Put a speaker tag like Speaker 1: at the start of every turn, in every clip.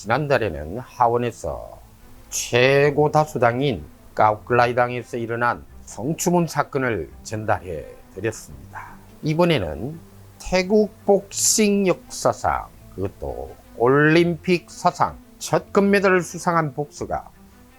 Speaker 1: 지난달에는 하원에서 최고 다수당인 까오클라이당에서 일어난 성추문 사건을 전달해 드렸습니다. 이번에는 태국 복싱 역사상, 그것도 올림픽 사상 첫 금메달을 수상한 복서가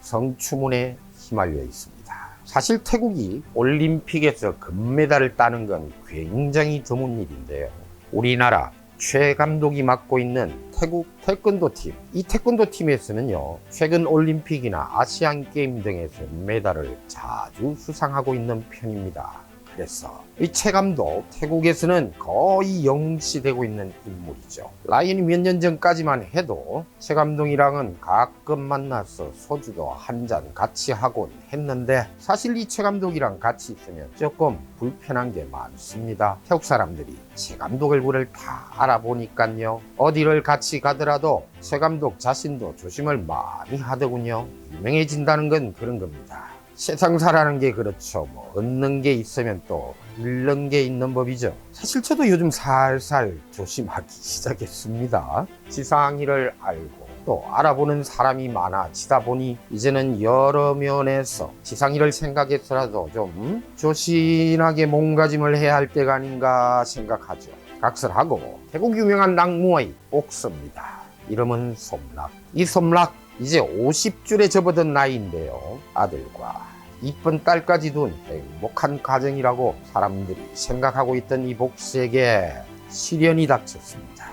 Speaker 1: 성추문에 휘말려 있습니다. 사실 태국이 올림픽에서 금메달을 따는 건 굉장히 드문 일인데요. 우리나라 최 감독이 맡고 있는 태국 태권도 팀, 이 태권도 팀에서는요, 최근 올림픽이나 아시안 게임 등에서 메달을 자주 수상하고 있는 편입니다. 그래서 이 최 감독, 태국에서는 거의 영시되고 있는 인물이죠. 라이언이 몇 년 전까지만 해도 최 감독이랑은 가끔 만나서 소주도 한 잔 같이 하곤 했는데, 사실 이 최 감독이랑 같이 있으면 조금 불편한 게 많습니다. 태국 사람들이 최 감독 얼굴을 다 알아보니까요, 어디를 같이 가더라도 최 감독 자신도 조심을 많이 하더군요. 유명해진다는 건 그런 겁니다. 세상사라는 게 그렇죠. 얻는 게 있으면 또 잃는 게 있는 법이죠. 사실 저도 요즘 살살 조심하기 시작했습니다. 지상일을 알고 또 알아보는 사람이 많아지다 보니 이제는 여러 면에서 지상일을 생각해서라도 좀 조신하게 몸가짐을 해야 할 때가 아닌가 생각하죠. 각설하고 태국 유명한 낙무의 복서입니다. 이름은 솜락. 이 솜락 이제 50줄에 접어든 나이인데요. 아들과 이쁜 딸까지 둔 행복한 가정이라고 사람들이 생각하고 있던 이 복서에게 시련이 닥쳤습니다.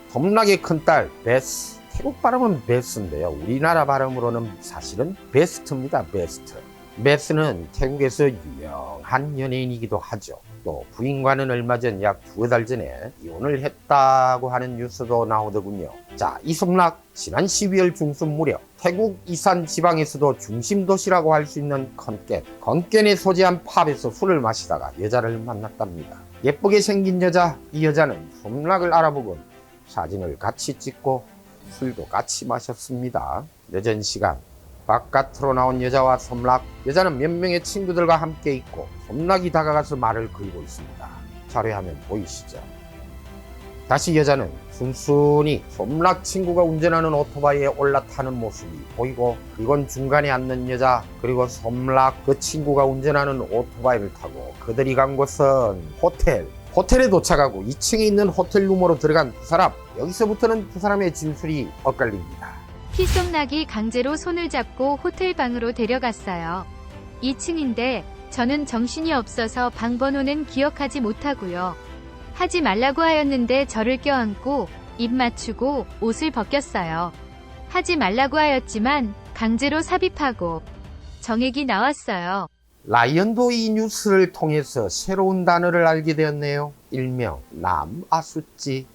Speaker 1: 솜락의 큰딸 베스, 태국 발음은 베스인데요, 우리나라 발음으로는 사실은 베스트입니다. 베스트. 베스는 태국에서 유명한 연예인이기도 하죠. 또 부인과는 얼마 전 약 2달 전에 이혼을 했다고 하는 뉴스도 나오더군요. 자, 이 솜락 지난 12월 중순 무렵 태국 이산 지방에서도 중심 도시라고 할 수 있는 건켄에 소재한 팝에서 술을 마시다가 여자를 만났답니다. 예쁘게 생긴 여자, 이 여자는 솜락을 알아보곤 사진을 같이 찍고 술도 같이 마셨습니다. 늦은 시간 바깥으로 나온 여자와 솜락, 여자는 몇 명의 친구들과 함께 있고 솜락이 다가가서 말을 걸고 있습니다. 자료화면 보이시죠? 다시 여자는 순순히 솜락 친구가 운전하는 오토바이에 올라타는 모습이 보이고, 그리고 중간에 앉는 여자, 그리고 솜락 그 친구가 운전하는 오토바이를 타고 그들이 간 곳은 호텔에 도착하고 2층에 있는 호텔 룸으로 들어간 두 사람. 여기서부터는 두 사람의 진술이 엇갈립니다.
Speaker 2: 피솜락이 강제로 손을 잡고 호텔 방으로 데려갔어요. 2층인데 저는 정신이 없어서 방 번호는 기억하지 못하고요. 하지 말라고 하였는데 저를 껴안고 입 맞추고 옷을 벗겼어요. 하지 말라고 하였지만 강제로 삽입하고 정액이 나왔어요.
Speaker 1: 라이언도 이 뉴스를 통해서 새로운 단어를 알게 되었네요. 일명 남아수찌.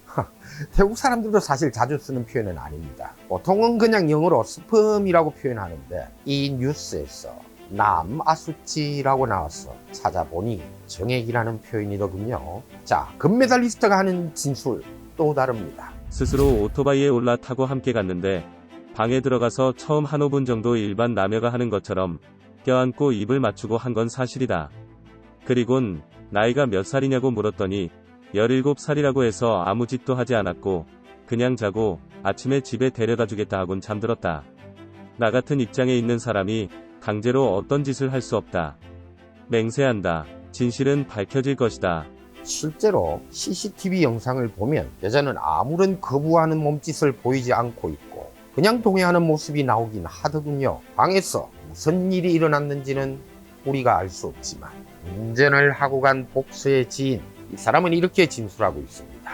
Speaker 1: 태국 사람들도 사실 자주 쓰는 표현은 아닙니다. 보통은 그냥 영어로 스펌이라고 표현하는데, 이 뉴스에서 남아수찌라고 나와서 찾아보니 정액이라는 표현이더군요. 자, 금메달리스트가 하는 진술 또 다릅니다.
Speaker 3: 스스로 오토바이에 올라타고 함께 갔는데 방에 들어가서 처음 한 5분 정도 일반 남녀가 하는 것처럼 껴안고 입을 맞추고 한 건 사실이다. 그리곤 나이가 몇 살이냐고 물었더니 17살이라고 해서 아무 짓도 하지 않았고 그냥 자고 아침에 집에 데려다 주겠다 하곤 잠들었다. 나 같은 입장에 있는 사람이 강제로 어떤 짓을 할 수 없다. 맹세한다. 진실은 밝혀질 것이다.
Speaker 1: 실제로 CCTV 영상을 보면 여자는 아무런 거부하는 몸짓을 보이지 않고 있고 그냥 동의하는 모습이 나오긴 하더군요. 방에서 무슨 일이 일어났는지는 우리가 알 수 없지만 운전을 하고 간 복서의 지인, 이 사람은 이렇게 진술하고 있습니다.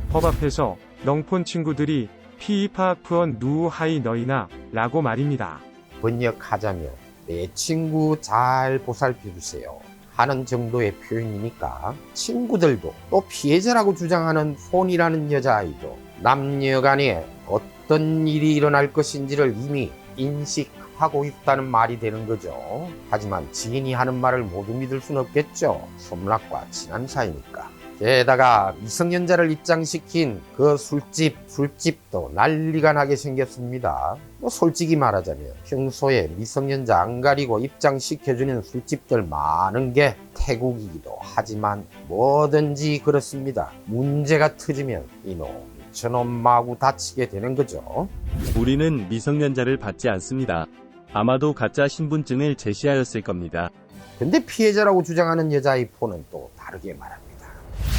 Speaker 4: 법 앞에서 넝폰 친구들이 피이파 푸언 누우 하이 너희나 라고 말입니다.
Speaker 1: 번역하자면 내 친구 잘 보살펴주세요 하는 정도의 표현이니까, 친구들도 또 피해자라고 주장하는 폰이라는 여자아이도 남녀 간에 어떤 일이 일어날 것인지를 이미 인식하고 있다는 말이 되는 거죠. 하지만 지인이 하는 말을 모두 믿을 수는 없겠죠. 솜락과 친한 사이니까. 게다가 미성년자를 입장시킨 그 술집도 난리가 나게 생겼습니다. 솔직히 말하자면 평소에 미성년자 안 가리고 입장시켜주는 술집들 많은 게 태국이기도 하지만 뭐든지 그렇습니다. 문제가 터지면 이놈 저놈 마구 다치게 되는 거죠.
Speaker 3: 우리는 미성년자를 받지 않습니다. 아마도 가짜 신분증을 제시하였을 겁니다.
Speaker 1: 근데 피해자라고 주장하는 여자의 폰은 또 다르게 말합니다.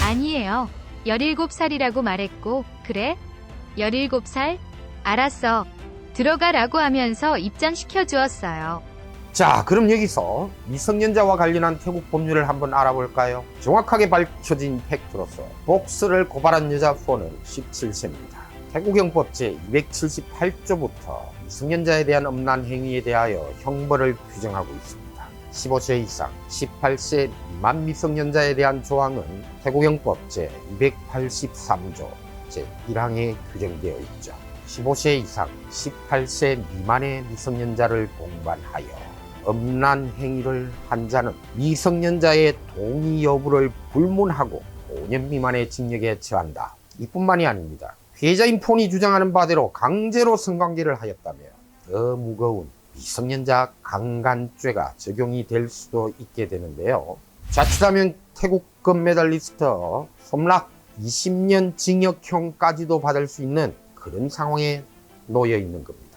Speaker 2: 아니에요. 17살이라고 말했고, 그래? 17살? 알았어. 들어가라고 하면서 입장시켜 주었어요.
Speaker 1: 자, 그럼 여기서 미성년자와 관련한 태국 법률을 한번 알아볼까요? 정확하게 밝혀진 팩트로서 복스를 고발한 여자 폰은 17세입니다. 태국형법 제278조부터 미성년자에 대한 음란 행위에 대하여 형벌을 규정하고 있습니다. 15세 이상 18세 미만 미성년자에 대한 조항은 태국형법 제283조 제1항에 규정되어 있죠. 15세 이상 18세 미만의 미성년자를 동반하여 음란 행위를 한 자는 미성년자의 동의 여부를 불문하고 5년 미만의 징역에 처한다. 이뿐만이 아닙니다. 피해자인 폰이 주장하는 바대로 강제로 성관계를 하였다며 더 무거운 미성년자 강간죄가 적용이 될 수도 있게 되는데요. 자칫하면 태국 금메달리스트 솜락 20년 징역형까지도 받을 수 있는 그런 상황에 놓여 있는 겁니다.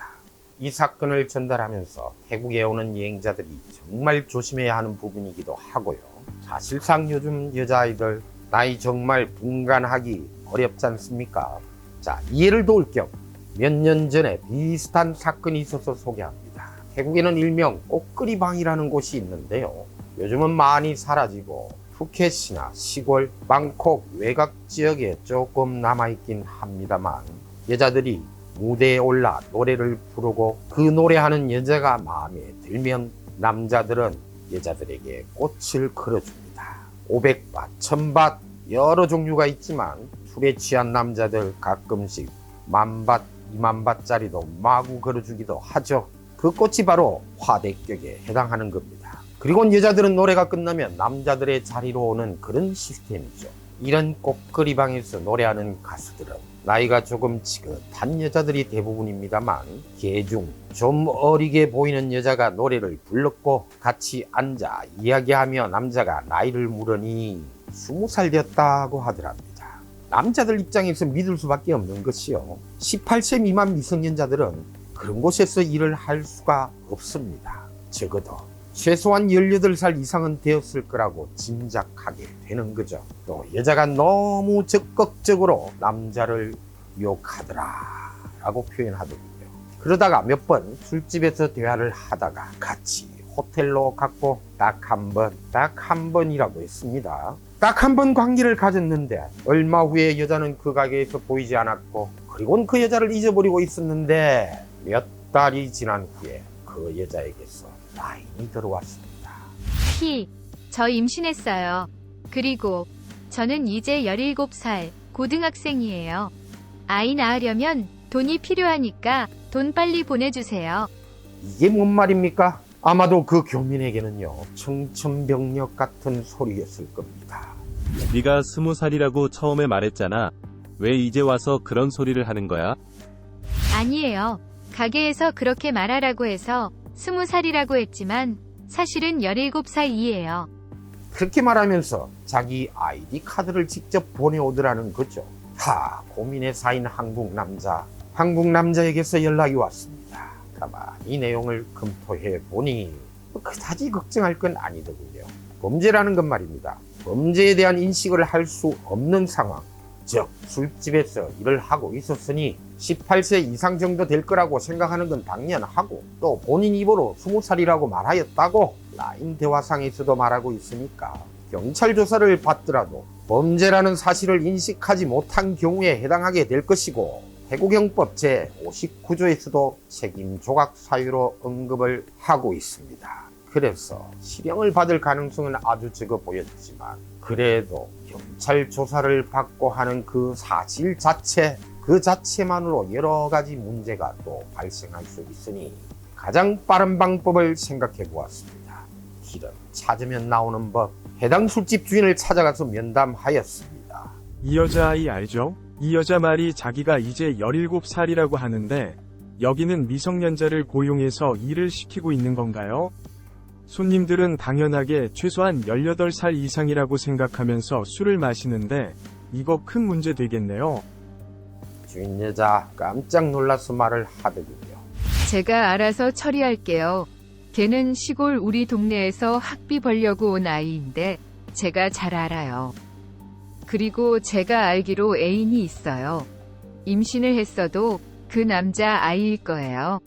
Speaker 1: 이 사건을 전달하면서 태국에 오는 여행자들이 정말 조심해야 하는 부분이기도 하고요. 사실상 요즘 여자아이들 나이 정말 분간하기 어렵지 않습니까? 자, 이해를 도울 겸 몇 년 전에 비슷한 사건이 있어서 소개합니다. 태국에는 일명 꽃그리방이라는 곳이 있는데요. 요즘은 많이 사라지고 푸켓이나 시골, 방콕 외곽 지역에 조금 남아있긴 합니다만 여자들이 무대에 올라 노래를 부르고 그 노래하는 여자가 마음에 들면 남자들은 여자들에게 꽃을 걸어줍니다. 500밭, 1000밭 여러 종류가 있지만 술에 취한 남자들 가끔씩 10,000밭, 20,000밭짜리도 마구 걸어주기도 하죠. 그 꽃이 바로 화대격에 해당하는 겁니다. 그리고 여자들은 노래가 끝나면 남자들의 자리로 오는 그런 시스템이죠. 이런 꽃거리방에서 노래하는 가수들은 나이가 조금 지긋한 여자들이 대부분입니다만 개중 좀 어리게 보이는 여자가 노래를 불렀고 같이 앉아 이야기하며 남자가 나이를 물으니 20살 되었다고 하더랍니다. 남자들 입장에서 믿을 수밖에 없는 것이요. 18세 미만 미성년자들은 그런 곳에서 일을 할 수가 없습니다. 적어도 최소한 18살 이상은 되었을 거라고 짐작하게 되는 거죠. 또 여자가 너무 적극적으로 남자를 욕하더라 라고 표현하더군요. 그러다가 몇 번 술집에서 대화를 하다가 같이 호텔로 갔고 딱 한 번이라고 했습니다. 딱 한 번 관계를 가졌는데 얼마 후에 여자는 그 가게에서 보이지 않았고 그리고는 그 여자를 잊어버리고 있었는데 몇 달이 지난 후에 그 여자에게서 라인이 들어왔습니다.
Speaker 2: 저 임신했어요. 그리고 저는 이제 17살 고등학생이에요. 아이 낳으려면 돈이 필요하니까 돈 빨리 보내주세요.
Speaker 1: 이게 뭔 말입니까? 아마도 그 교민에게는요 청천벽력 같은 소리였을 겁니다.
Speaker 3: 네가 20살이라고 처음에 말했잖아. 왜 이제 와서 그런 소리를 하는 거야?
Speaker 2: 아니에요. 가게에서 그렇게 말하라고 해서 20살이라고 했지만 사실은 17살이에요.
Speaker 1: 그렇게 말하면서 자기 아이디 카드를 직접 보내오더라는 거죠. 고민에 쌓인 한국 남자에게서 연락이 왔습니다. 가만히 내용을 검토해 보니 그다지 걱정할 건 아니더군요. 범죄라는 건 말입니다. 범죄에 대한 인식을 할 수 없는 상황, 즉 술집에서 일을 하고 있었으니 18세 이상 정도 될 거라고 생각하는 건 당연하고 또 본인 입으로 20살이라고 말하였다고 라인 대화상에서도 말하고 있으니까 경찰 조사를 받더라도 범죄라는 사실을 인식하지 못한 경우에 해당하게 될 것이고 태국형법 제59조에서도 책임 조각 사유로 언급을 하고 있습니다. 그래서 실형을 받을 가능성은 아주 적어 보였지만 그래도 경찰 조사를 받고 하는 그 사실 그 자체만으로 여러 가지 문제가 또 발생할 수 있으니 가장 빠른 방법을 생각해 보았습니다. 길은 찾으면 나오는 법. 해당 술집 주인을 찾아가서 면담하였습니다.
Speaker 4: 이 여자아이 알죠? 이 여자 말이 자기가 이제 17살이라고 하는데 여기는 미성년자를 고용해서 일을 시키고 있는 건가요? 손님들은 당연하게 최소한 18살 이상이라고 생각하면서 술을 마시는데 이거 큰 문제 되겠네요.
Speaker 1: 주인 여자 깜짝 놀라서 말을 하더군요.
Speaker 2: 제가 알아서 처리할게요. 걔는 시골 우리 동네에서 학비 벌려고 온 아이인데 제가 잘 알아요. 그리고 제가 알기로 애인이 있어요. 임신을 했어도 그 남자 아이일 거예요.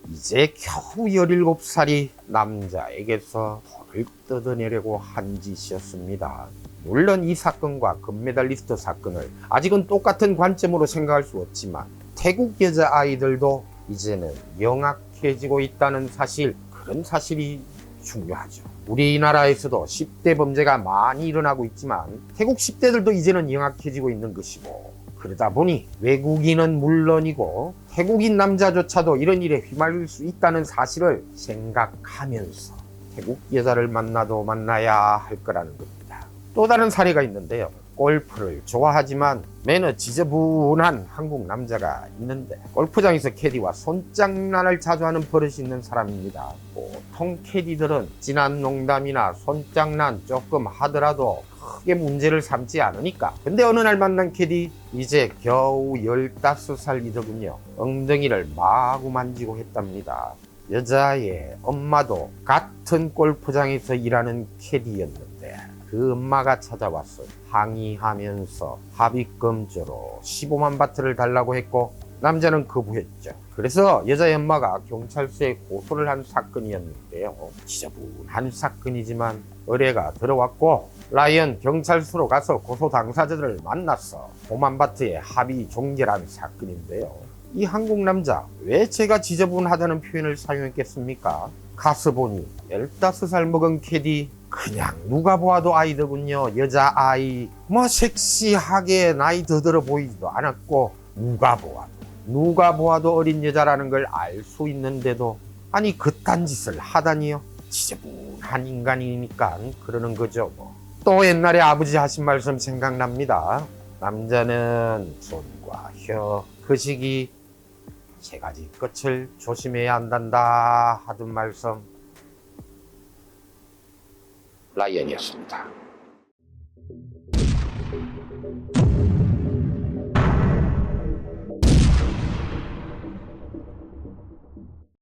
Speaker 1: 이제 겨우 17살이 남자에게서 돈을 뜯어내려고 한 짓이었습니다. 물론 이 사건과 금메달리스트 사건을 아직은 똑같은 관점으로 생각할 수 없지만 태국 여자아이들도 이제는 영악해지고 있다는 사실, 그런 사실이 중요하죠. 우리나라에서도 10대 범죄가 많이 일어나고 있지만 태국 10대들도 이제는 영악해지고 있는 것이고, 그러다 보니 외국인은 물론이고 태국인 남자조차도 이런 일에 휘말릴 수 있다는 사실을 생각하면서 태국 여자를 만나도 만나야 할 거라는 겁니다. 또 다른 사례가 있는데요. 골프를 좋아하지만 매너 지저분한 한국 남자가 있는데 골프장에서 캐디와 손장난을 자주 하는 버릇이 있는 사람입니다. 보통 캐디들은 진한 농담이나 손장난 조금 하더라도 크게 문제를 삼지 않으니까. 근데 어느 날 만난 캐디, 이제 겨우 15살이더군요. 엉덩이를 마구 만지고 했답니다. 여자의 엄마도 같은 골프장에서 일하는 캐디였는데 그 엄마가 찾아와서 항의하면서 합의금조로 15만 바트를 달라고 했고 남자는 거부했죠. 그래서 여자의 엄마가 경찰서에 고소를 한 사건이었는데요. 지저분한 사건이지만 의뢰가 들어왔고 라이언 경찰서로 가서 고소 당사자들을 만나서 5만 바트의 합의 종결한 사건인데요. 이 한국 남자 왜 제가 지저분하다는 표현을 사용했겠습니까? 가서 보니 15살 먹은 캐디, 그냥 누가 보아도 아이더군요. 여자아이. 뭐 섹시하게 나이 더 들어 보이지도 않았고 누가 보아도 어린 여자라는 걸 알 수 있는데도 아니 그딴 짓을 하다니요. 지저분한 인간이니까 그러는 거죠 뭐. 또 옛날에 아버지 하신 말씀 생각납니다. 남자는 손과 혀, 그 시기 세 가지 끝을 조심해야 한단다 하던 말씀. 라이언이었습니다.